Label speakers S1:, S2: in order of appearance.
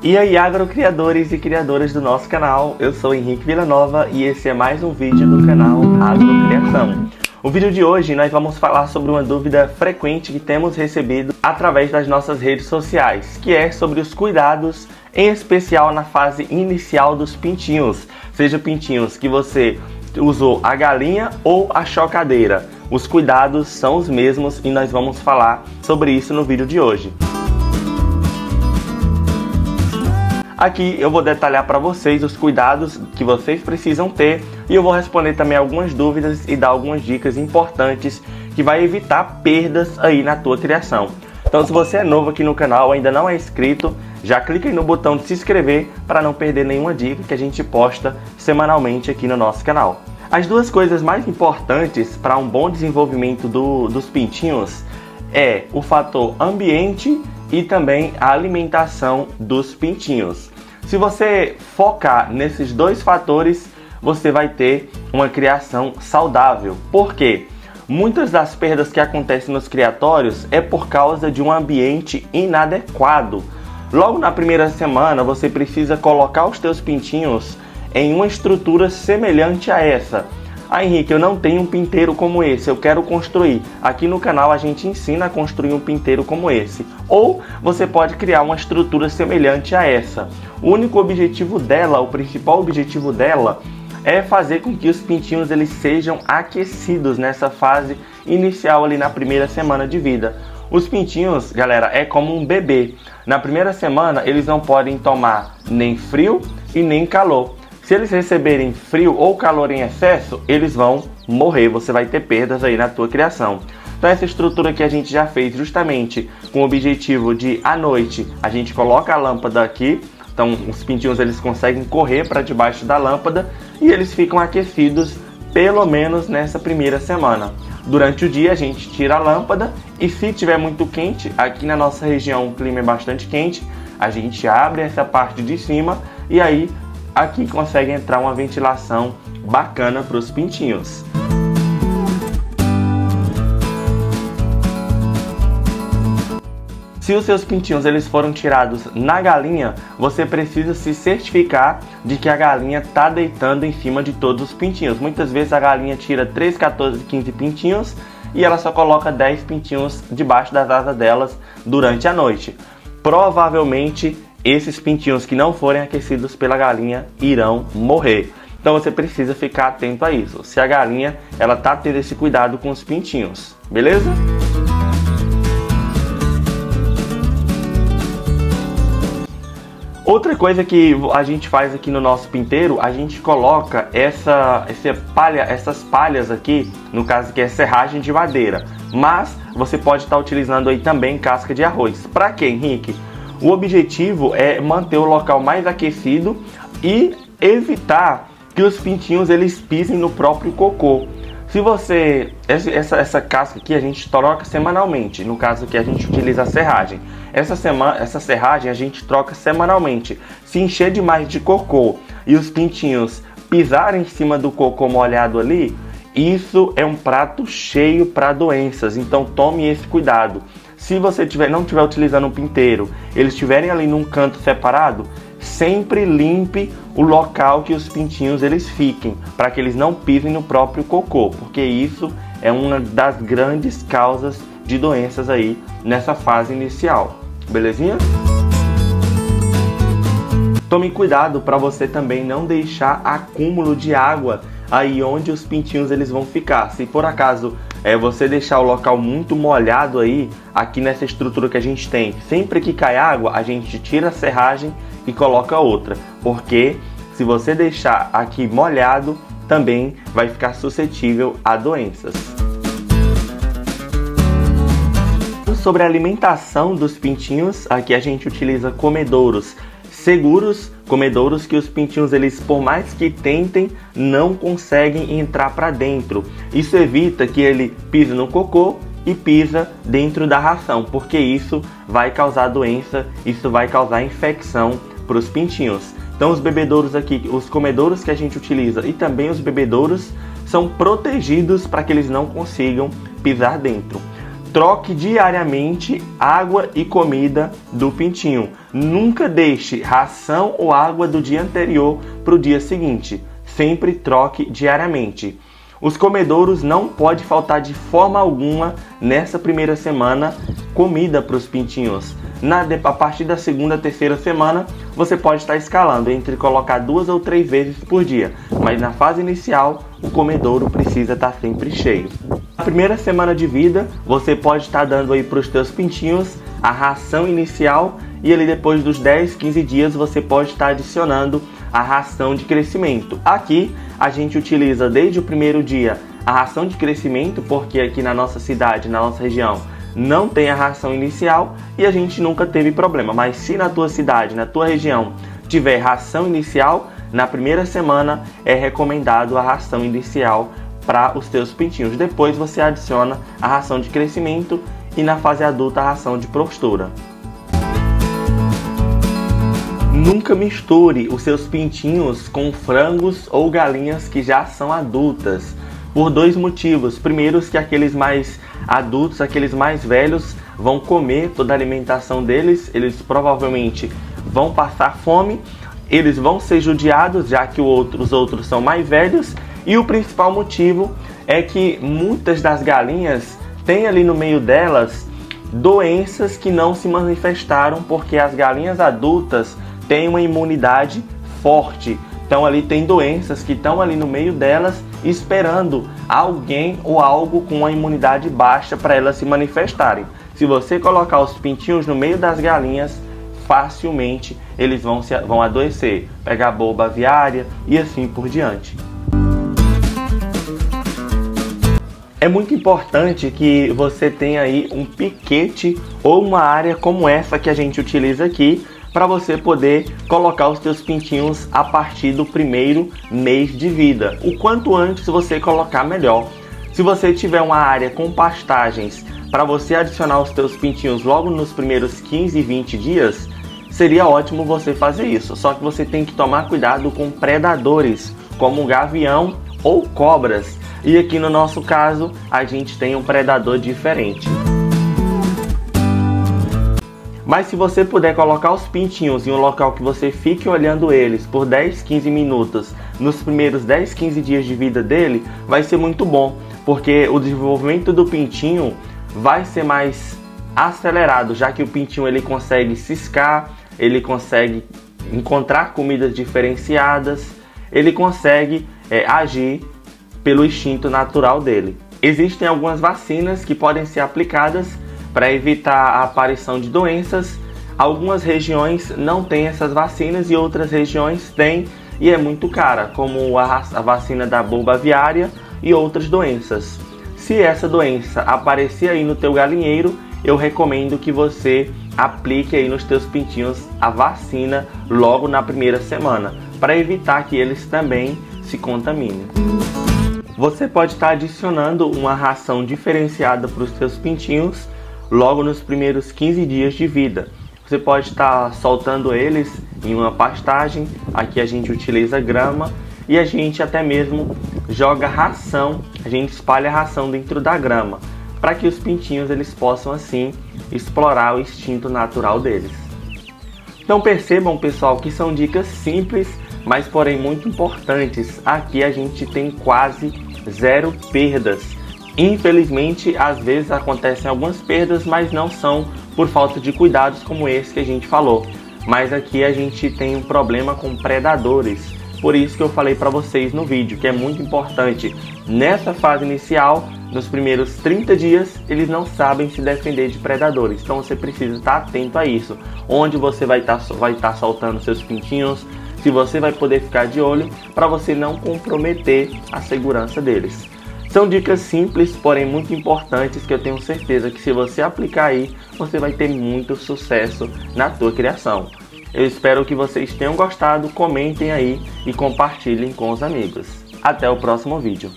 S1: E aí, agrocriadores e criadoras do nosso canal, eu sou Henrique Villanova e esse é mais um vídeo do canal Agrocriação. O vídeo de hoje nós vamos falar sobre uma dúvida frequente que temos recebido através das nossas redes sociais, que é sobre os cuidados, em especial na fase inicial dos pintinhos, seja pintinhos que você usou a galinha ou a chocadeira. Os cuidados são os mesmos e nós vamos falar sobre isso no vídeo de hoje. Aqui eu vou detalhar para vocês os cuidados que vocês precisam ter e eu vou responder também algumas dúvidas e dar algumas dicas importantes que vai evitar perdas aí na tua criação. Então, se você é novo aqui no canal, ainda não é inscrito, já clica aí no botão de se inscrever para não perder nenhuma dica que a gente posta semanalmente aqui no nosso canal. As duas coisas mais importantes para um bom desenvolvimento dos pintinhos é o fator ambiente e também a alimentação dos pintinhos. Se você focar nesses dois fatores, você vai ter uma criação saudável. Por quê? Muitas das perdas que acontecem nos criatórios é por causa de um ambiente inadequado. Logo na primeira semana, você precisa colocar os teus pintinhos em uma estrutura semelhante a essa. Ah, Henrique, eu não tenho um pinteiro como esse, eu quero construir. Aqui no canal a gente ensina a construir um pinteiro como esse. Ou você pode criar uma estrutura semelhante a essa. O único objetivo dela, o principal objetivo dela, é fazer com que os pintinhos eles sejam aquecidos nessa fase inicial ali na primeira semana de vida. Os pintinhos, galera, é como um bebê. Na primeira semana eles não podem tomar nem frio e nem calor. Se eles receberem frio ou calor em excesso, eles vão morrer, você vai ter perdas aí na tua criação. Então essa estrutura que a gente já fez justamente com o objetivo de, à noite, a gente coloca a lâmpada aqui, então os pintinhos eles conseguem correr para debaixo da lâmpada e eles ficam aquecidos pelo menos nessa primeira semana. Durante o dia a gente tira a lâmpada e se tiver muito quente, aqui na nossa região o clima é bastante quente, a gente abre essa parte de cima e aí aqui consegue entrar uma ventilação bacana para os pintinhos. Se os seus pintinhos eles foram tirados na galinha, você precisa se certificar de que a galinha está deitando em cima de todos os pintinhos. Muitas vezes a galinha tira 3, 14, 15 pintinhos e ela só coloca 10 pintinhos debaixo das asas delas durante a noite. Provavelmente esses pintinhos que não forem aquecidos pela galinha irão morrer. Então você precisa ficar atento a isso. Se a galinha ela tá tendo esse cuidado com os pintinhos, beleza? Outra coisa que a gente faz aqui no nosso pinteiro, a gente coloca essas palhas aqui, no caso que é serragem de madeira. Mas você pode estar utilizando aí também casca de arroz. Para quê, Henrique? O objetivo é manter o local mais aquecido e evitar que os pintinhos eles pisem no próprio cocô. Se você... Essa casca aqui a gente troca semanalmente, no caso que a gente utiliza a serragem. Essa serragem a gente troca semanalmente. Se encher demais de cocô e os pintinhos pisarem em cima do cocô molhado ali, isso é um prato cheio para doenças, então tome esse cuidado. Se você não estiver utilizando um pinteiro, eles estiverem ali num canto separado, sempre limpe o local que os pintinhos eles fiquem, para que eles não pisem no próprio cocô, porque isso é uma das grandes causas de doenças aí nessa fase inicial. Belezinha? Tome cuidado para você também não deixar acúmulo de água aí onde os pintinhos eles vão ficar. Se por acaso você deixar o local muito molhado aí, aqui nessa estrutura que a gente tem, sempre que cai água, a gente tira a serragem e coloca outra, porque se você deixar aqui molhado, também vai ficar suscetível a doenças. Sobre a alimentação dos pintinhos, aqui a gente utiliza comedouros seguros, comedouros que os pintinhos, eles por mais que tentem, não conseguem entrar para dentro. Isso evita que ele pise no cocô e pisa dentro da ração, porque isso vai causar doença, isso vai causar infecção para os pintinhos. Então os bebedouros aqui, os comedouros que a gente utiliza e também os bebedouros são protegidos para que eles não consigam pisar dentro. Troque diariamente água e comida do pintinho. Nunca deixe ração ou água do dia anterior para o dia seguinte. Sempre troque diariamente. Os comedouros não pode faltar de forma alguma nessa primeira semana comida para os pintinhos. A partir da segunda, terceira semana, você pode estar escalando entre colocar 2 ou 3 vezes por dia. Mas na fase inicial, o comedouro precisa estar sempre cheio. Na primeira semana de vida, você pode estar dando aí para os teus pintinhos a ração inicial e ali depois dos 10, 15 dias você pode estar adicionando a ração de crescimento. Aqui a gente utiliza desde o primeiro dia a ração de crescimento, porque aqui na nossa cidade, na nossa região, não tem a ração inicial e a gente nunca teve problema. Mas se na tua cidade, na tua região, tiver ração inicial, na primeira semana é recomendado a ração inicial para os teus pintinhos. Depois você adiciona a ração de crescimento e na fase adulta a ração de postura. Nunca misture os seus pintinhos com frangos ou galinhas que já são adultas, por 2 motivos. Primeiro, que aqueles mais adultos, aqueles mais velhos, vão comer toda a alimentação deles, eles provavelmente vão passar fome, eles vão ser judiados, já que os outros são mais velhos. E o principal motivo é que muitas das galinhas têm ali no meio delas doenças que não se manifestaram, porque as galinhas adultas têm uma imunidade forte. Então ali tem doenças que estão ali no meio delas esperando alguém ou algo com uma imunidade baixa para elas se manifestarem. Se você colocar os pintinhos no meio das galinhas, facilmente eles vão adoecer, pegar boba aviária e assim por diante. É muito importante que você tenha aí um piquete ou uma área como essa que a gente utiliza aqui, para você poder colocar os teus pintinhos a partir do primeiro mês de vida. O quanto antes você colocar, melhor. Se você tiver uma área com pastagens para você adicionar os teus pintinhos logo nos primeiros 15 e 20 dias, seria ótimo você fazer isso. Só que você tem que tomar cuidado com predadores, como gavião ou cobras. E aqui no nosso caso, a gente tem um predador diferente. Mas se você puder colocar os pintinhos em um local que você fique olhando eles por 10, 15 minutos nos primeiros 10, 15 dias de vida dele, vai ser muito bom, porque o desenvolvimento do pintinho vai ser mais acelerado, já que o pintinho ele consegue ciscar, ele consegue encontrar comidas diferenciadas, ele consegue agir pelo instinto natural dele. Existem algumas vacinas que podem ser aplicadas para evitar a aparição de doenças. Algumas regiões não têm essas vacinas e outras regiões têm e é muito cara, como a vacina da boba aviária e outras doenças. Se essa doença aparecer aí no teu galinheiro, eu recomendo que você aplique aí nos teus pintinhos a vacina logo na primeira semana, para evitar que eles também se contaminem. Você pode estar adicionando uma ração diferenciada para os seus pintinhos logo nos primeiros 15 dias de vida. Você pode estar soltando eles em uma pastagem, aqui a gente utiliza grama e a gente até mesmo joga ração, a gente espalha a ração dentro da grama, para que os pintinhos eles possam assim explorar o instinto natural deles. Então percebam, pessoal, que são dicas simples, mas porém muito importantes. Aqui a gente tem quase 0 perdas. Infelizmente, às vezes acontecem algumas perdas, mas não são por falta de cuidados como esse que a gente falou. Mas aqui a gente tem um problema com predadores. Por isso que eu falei para vocês no vídeo, que é muito importante. Nessa fase inicial, nos primeiros 30 dias, eles não sabem se defender de predadores. Então você precisa estar atento a isso. Onde você vai estar soltando seus pintinhos, se você vai poder ficar de olho, para você não comprometer a segurança deles. São dicas simples, porém muito importantes, que eu tenho certeza que se você aplicar aí, você vai ter muito sucesso na tua criação. Eu espero que vocês tenham gostado, comentem aí e compartilhem com os amigos. Até o próximo vídeo.